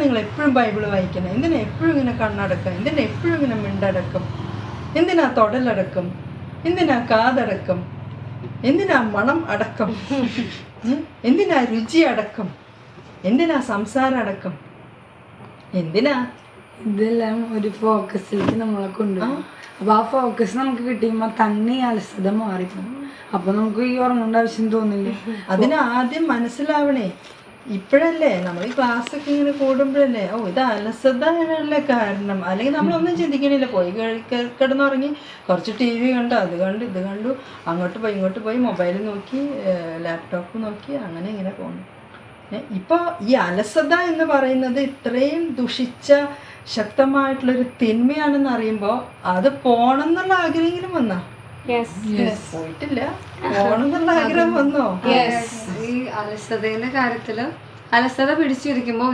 നിങ്ങൾ എപ്പോഴും ബൈബിൾ വായിക്കണം? എന്തിനാ എപ്പോഴും ഇങ്ങനെ കണ്ണടക്കം? എന്തിനാ എപ്പോഴും ഇങ്ങനെ മിണ്ടടക്കം? എന്തിനാ തൊടലടക്കം? എന്തിനാ കാതടക്കം? എന്തിനാ മണം അടക്കം? എന്തിനാ രുചി അടക്കം? എന്തിനാ സംസാരം അടക്കം? എന്തിനാ? ഇതെല്ലാം ഒരു ഫോക്കസിലേക്ക് നമ്മളെ കൊണ്ടുപോകും. അപ്പൊ ആ ഫോക്കസ് നമുക്ക് കിട്ടിയുമ്പോ തന്നെ ഈ അലസത മാറിപ്പോകും. അപ്പൊ നമുക്ക് ഈ ഉറങ്ങേണ്ട ആവശ്യം തോന്നില്ല. അതിന് ആദ്യം മനസ്സിലാവണേ. ഇപ്പോഴല്ലേ നമ്മൾ ഈ ക്ലാസ്സൊക്കെ ഇങ്ങനെ കൂടുമ്പോഴല്ലേ ഇത് അലസതയല്ലേ കാരണം. അല്ലെങ്കിൽ നമ്മളൊന്നും ചിന്തിക്കണില്ല, പോയി കിടന്നുറങ്ങി കുറച്ച് TV കണ്ടു, അത് കണ്ടു, ഇത് കണ്ടു, അങ്ങോട്ട് പോയി ഇങ്ങോട്ട് പോയി മൊബൈൽ നോക്കി, ലാപ്ടോപ്പ് നോക്കി, അങ്ങനെ ഇങ്ങനെ പോകുന്നു. ഇപ്പോൾ ഈ അലസത എന്ന് പറയുന്നത് ഇത്രയും ദുഷിച്ച ശക്തമായിട്ടുള്ളൊരു തിന്മയാണെന്ന് അറിയുമ്പോൾ അത് പോണെന്നുള്ള ആഗ്രഹമെങ്കിലും വന്നാ? പോയിട്ടില്ല. പോണെന്നുള്ള ആഗ്രഹം വന്നോ? ഈ അലസതയുടെ കാര്യത്തില് അലസത പിടിച്ചിരിക്കുമ്പോൾ